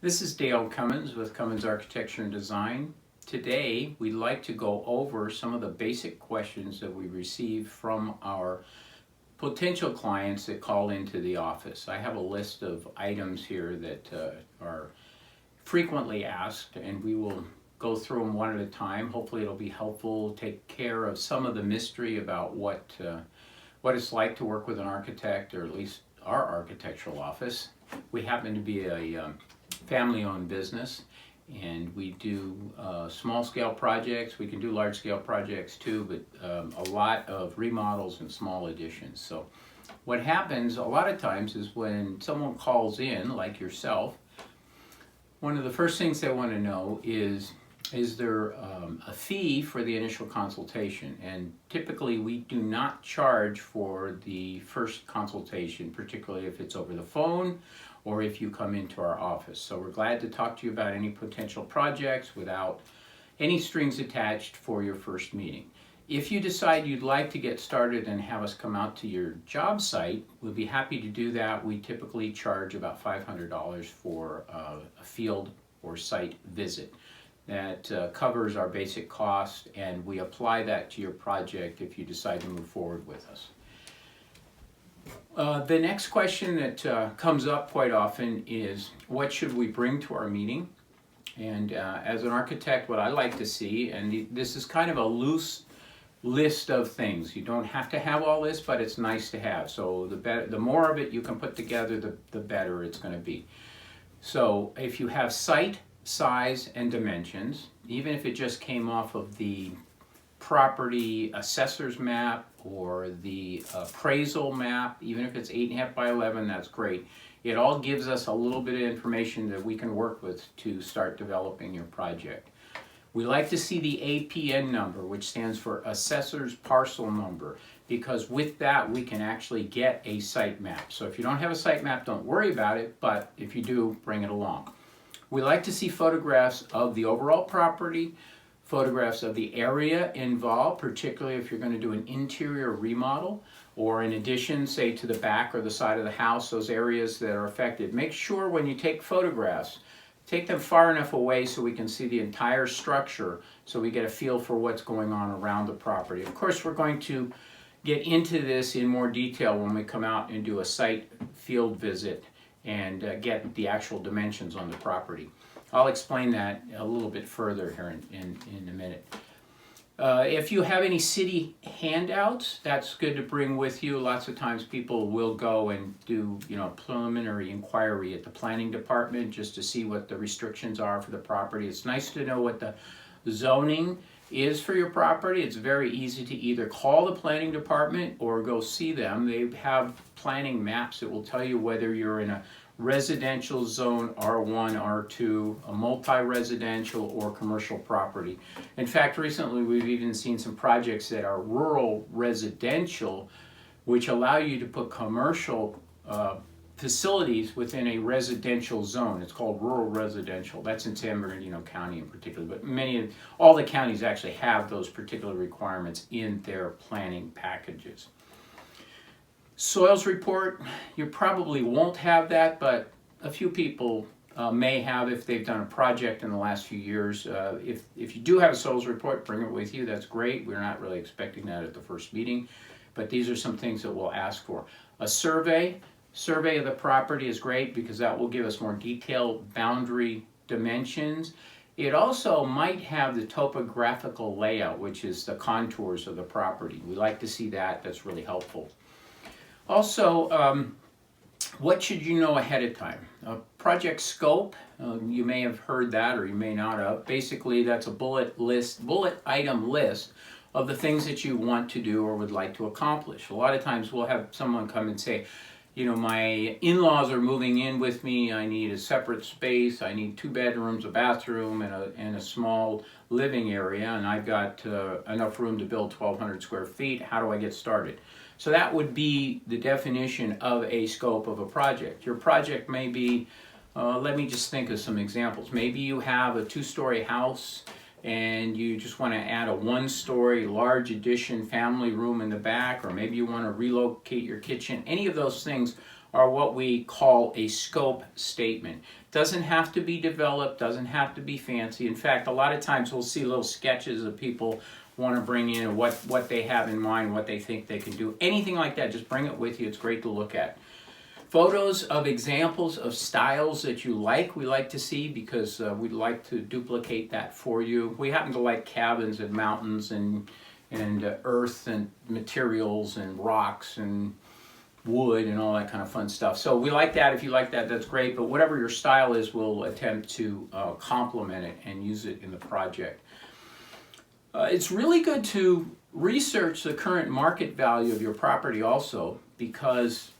This is Dale Cummins with Cummins Architecture and Design. Today, we'd like to go over some of the basic questions that we receive from our potential clients that call into the office. I have a list of items here that are frequently asked, and we will go through them one at a time. Hopefully it'll be helpful, take care of some of the mystery about what it's like to work with an architect, or at least our architectural office. We happen to be a family-owned business, and we do small-scale projects. We can do large-scale projects too, but a lot of remodels and small additions. So what happens a lot of times is when someone calls in, like yourself, one of the first things they want to know is there a fee for the initial consultation? And typically we do not charge for the first consultation, particularly if it's over the phone or if you come into our office. So we're glad to talk to you about any potential projects without any strings attached for your first meeting. If you decide you'd like to get started and have us come out to your job site, we'll be happy to do that. We typically charge about $500 for a field or site visit. That covers our basic cost, and we apply that to your project if you decide to move forward with us. The next question that comes up quite often is, what should we bring to our meeting? And as an architect, what I like to see, and this is kind of a loose list of things. You don't have to have all this, but it's nice to have. So the more of it you can put together, the better it's going to be. So if you have site, size, and dimensions, even if it just came off of the property assessor's map or the appraisal map, even if it's 8.5 by 11, that's great. It all gives us a little bit of information that we can work with to start developing your project. We like to see the APN number, which stands for Assessor's Parcel Number, because with that we can actually get a site map. So if you don't have a site map, don't worry about it, but if you do, bring it along. We like to see photographs of the overall property, photographs of the area involved, particularly if you're going to do an interior remodel or an addition, say to the back or the side of the house, those areas that are affected. Make sure when you take photographs, take them far enough away so we can see the entire structure, so we get a feel for what's going on around the property. Of course, we're going to get into this in more detail when we come out and do a site field visit and get the actual dimensions on the property. I'll explain that a little bit further here in a minute. If you have any city handouts, that's good to bring with you. Lots of times people will go and do preliminary inquiry at the planning department just to see what the restrictions are for the property. It's nice to know what the zoning is for your property. It's very easy to either call the planning department or go see them. They have planning maps that will tell you whether you're in a residential zone, R1, R2, a multi-residential or commercial property. In fact, recently we've even seen some projects that are rural residential, which allow you to put commercial facilities within a residential zone. It's called rural residential. That's in San Bernardino County in particular, but all the counties actually have those particular requirements in their planning packages. Soils report, you probably won't have that, but a few people may have if they've done a project in the last few years. If you do have a soils report, bring it with you. That's great. We're not really expecting that at the first meeting, but these are some things that we'll ask for. A survey of the property is great because that will give us more detailed boundary dimensions. It also might have the topographical layout, which is the contours of the property. We like to see that. That's really helpful. Also, what should you know ahead of time? Project scope, you may have heard that or you may not have. Basically, that's a bullet item list of the things that you want to do or would like to accomplish. A lot of times we'll have someone come and say, my in-laws are moving in with me, I need a separate space, I need 2 bedrooms, a bathroom, and a small living area, and I've got enough room to build 1,200 square feet. How do I get started? So that would be the definition of a scope of a project. Your project may be, let me just think of some examples. Maybe you have a 2-story house and you just want to add a one-story large addition family room in the back, or maybe you want to relocate your kitchen, any of those things are what we call a scope statement. Doesn't have to be developed, doesn't have to be fancy. In fact, a lot of times we'll see little sketches of people want to bring in what they have in mind, what they think they can do. Anything like that, just bring it with you. It's great to look at. Photos of examples of styles that you like, we like to see, because we'd like to duplicate that for you. We happen to like cabins and mountains and earth and materials and rocks and wood and all that kind of fun stuff. So we like that. If you like that, that's great. But whatever your style is, we'll attempt to complement it and use it in the project. It's really good to research the current market value of your property also, because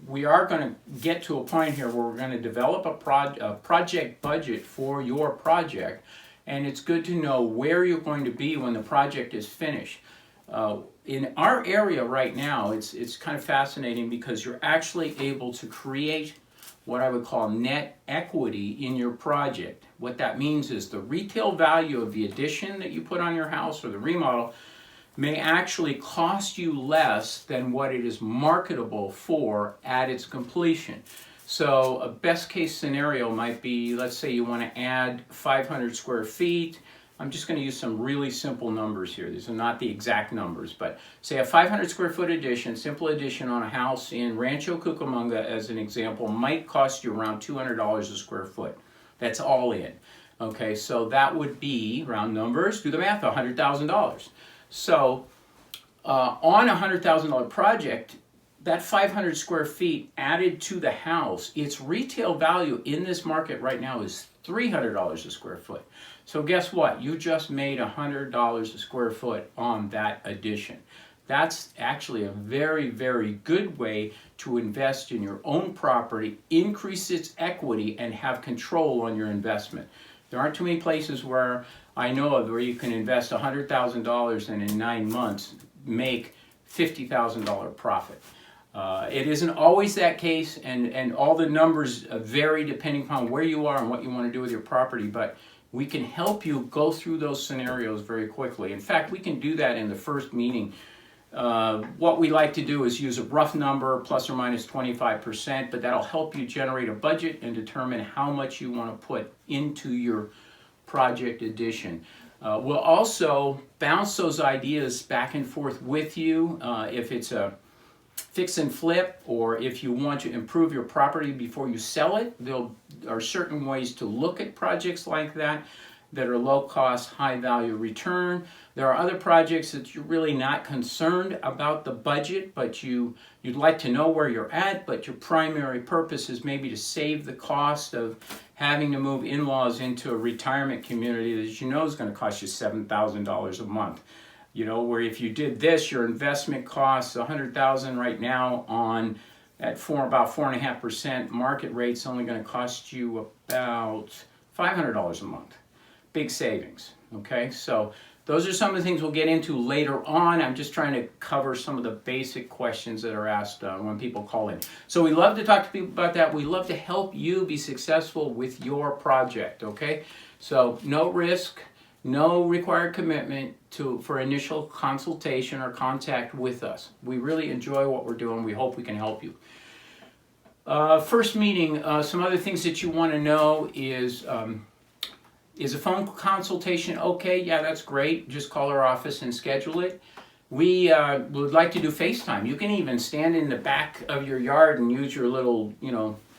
we are going to get to a point here where we're going to develop a project budget for your project, and it's good to know where you're going to be when the project is finished. In our area right now, it's kind of fascinating because you're actually able to create what I would call net equity in your project. What that means is the retail value of the addition that you put on your house or the remodel may actually cost you less than what it is marketable for at its completion. So a best case scenario might be, let's say you want to add 500 square feet. I'm just going to use some really simple numbers here. These are not the exact numbers, but say a 500 square foot addition, simple addition on a house in Rancho Cucamonga, as an example, might cost you around $200 a square foot. That's all in. Okay, so that would be, round numbers, do the math, $100,000. So on a $100,000 project, that 500 square feet added to the house, its retail value in this market right now is $300 a square foot. So guess what? You just made $100 a square foot on that addition. That's actually a very, very good way to invest in your own property, increase its equity, and have control on your investment. There aren't too many places where I know of where you can invest $100,000 and in 9 months make $50,000 profit. It isn't always that case, and all the numbers vary depending upon where you are and what you want to do with your property, but we can help you go through those scenarios very quickly. In fact, we can do that in the first meeting. What we like to do is use a rough number, plus or minus 25%, but that'll help you generate a budget and determine how much you want to put into your project addition. We'll also bounce those ideas back and forth with you if it's a fix and flip, or if you want to improve your property before you sell it. There are certain ways to look at projects like that are low cost, high value return. There are other projects that you're really not concerned about the budget, but you'd like to know where you're at, but your primary purpose is maybe to save the cost of having to move in-laws into a retirement community that you know is going to cost you $7,000 a month. Where if you did this, your investment costs $100,000 right now on at about 4.5% market rate's only going to cost you about $500 a month. Big savings. Okay, so those are some of the things we'll get into later on. I'm just trying to cover some of the basic questions that are asked when people call in. So we love to talk to people about that. We love to help you be successful with your project. Okay, so no risk. No required commitment for initial consultation or contact with us. We really enjoy what we're doing. We hope we can help you. First meeting, some other things that you want to know is a phone consultation okay? Yeah, that's great. Just call our office and schedule it. We would like to do FaceTime. You can even stand in the back of your yard and use your little,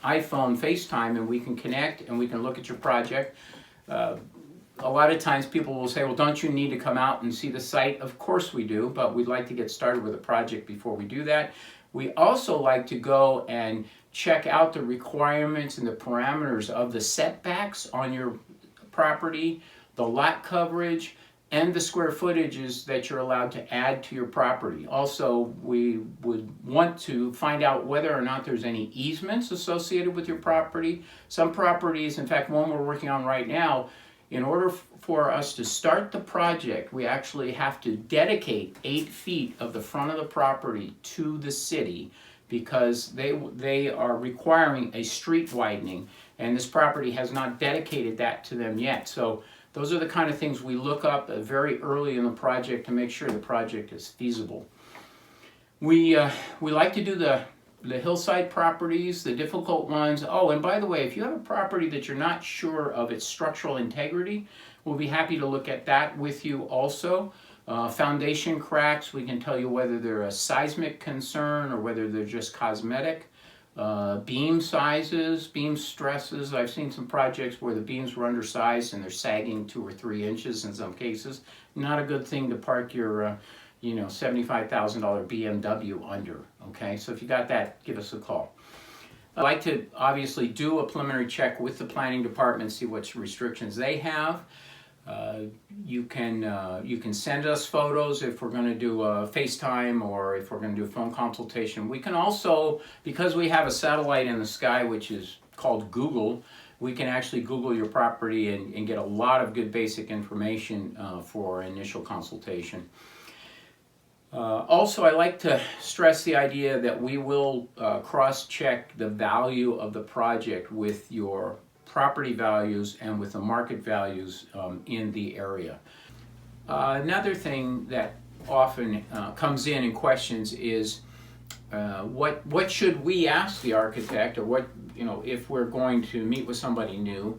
iPhone FaceTime, and we can connect and we can look at your project. A lot of times people will say, well, don't you need to come out and see the site? Of course we do, but we'd like to get started with a project before we do that. We also like to go and check out the requirements and the parameters of the setbacks on your property, the lot coverage, and the square footages that you're allowed to add to your property. Also, we would want to find out whether or not there's any easements associated with your property. Some properties, in fact, one we're working on right now, in order for us to start the project, we actually have to dedicate 8 feet of the front of the property to the city because they are requiring a street widening, and this property has not dedicated that to them yet. So Those are the kind of things we look up very early in the project to make sure the project is feasible. We like to do the hillside properties, the difficult ones. Oh, and by the way, if you have a property that you're not sure of its structural integrity, we'll be happy to look at that with you also. Foundation cracks, we can tell you whether they're a seismic concern or whether they're just cosmetic. Beam sizes, beam stresses. I've seen some projects where the beams were undersized and they're sagging 2 or 3 inches in some cases. Not a good thing to park your $75,000 BMW under, okay? So if you got that, give us a call. I'd like to obviously do a preliminary check with the planning department, see what restrictions they have. You can send us photos if we're going to do a FaceTime or if we're going to do a phone consultation. We can also, because we have a satellite in the sky which is called Google, we can actually Google your property and get a lot of good basic information for initial consultation. Also, I like to stress the idea that we will cross-check the value of the project with your property values and with the market values in the area. Another thing that often comes in questions is what should we ask the architect, or what, if we're going to meet with somebody new.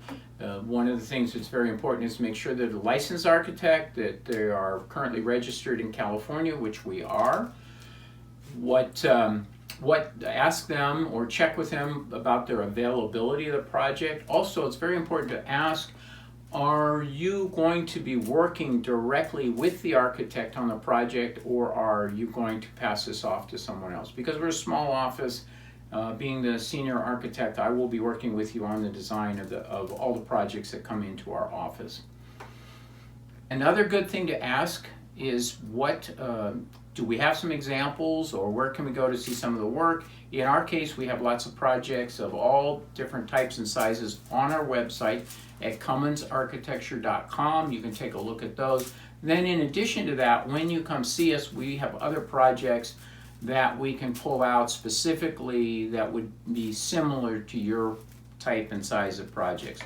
One of the things that's very important is to make sure they're a licensed architect, that they are currently registered in California, which we are. Ask them or check with them about their availability of the project. Also, it's very important to ask, are you going to be working directly with the architect on the project, or are you going to pass this off to someone else? Because we're a small office, being the senior architect, I will be working with you on the design of all the projects that come into our office. Another good thing to ask is do we have some examples, or where can we go to see some of the work? In our case, we have lots of projects of all different types and sizes on our website at CummonsArchitecture.com. You can take a look at those. Then in addition to that, when you come see us, we have other projects that we can pull out specifically that would be similar to your type and size of projects.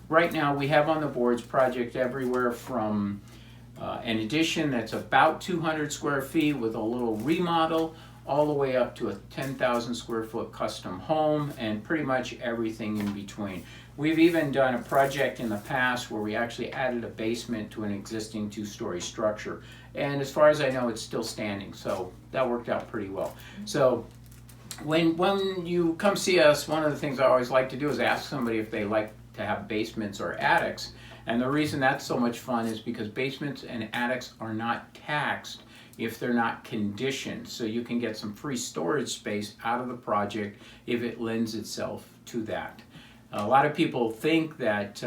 Right now, we have on the boards projects everywhere from an addition that's about 200 square feet with a little remodel, all the way up to a 10,000 square foot custom home, and pretty much everything in between. We've even done a project in the past where we actually added a basement to an existing 2-story structure. And as far as I know, it's still standing, so that worked out pretty well. So when you come see us, one of the things I always like to do is ask somebody if they like to have basements or attics. And the reason that's so much fun is because basements and attics are not taxed if they're not conditioned. So you can get some free storage space out of the project if it lends itself to that. A lot of people think that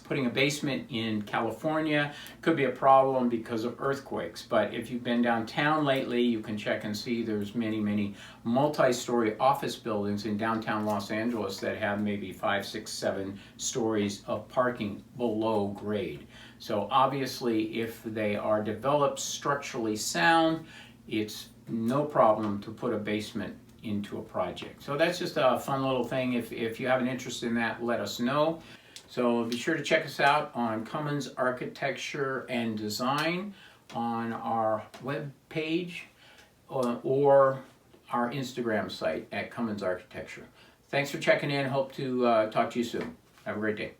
putting a basement in California could be a problem because of earthquakes, but if you've been downtown lately, you can check and see there's many multi-story office buildings in downtown Los Angeles that have maybe 5, 6, 7 stories of parking below grade. So obviously, if they are developed structurally sound, it's no problem to put a basement into a project. So that's just a fun little thing. If you have an interest in that, let us know. So be sure to check us out on Cummons Architecture and Design on our web page or our Instagram site at Cummons Architecture. Thanks for checking in. Hope to talk to you soon. Have a great day.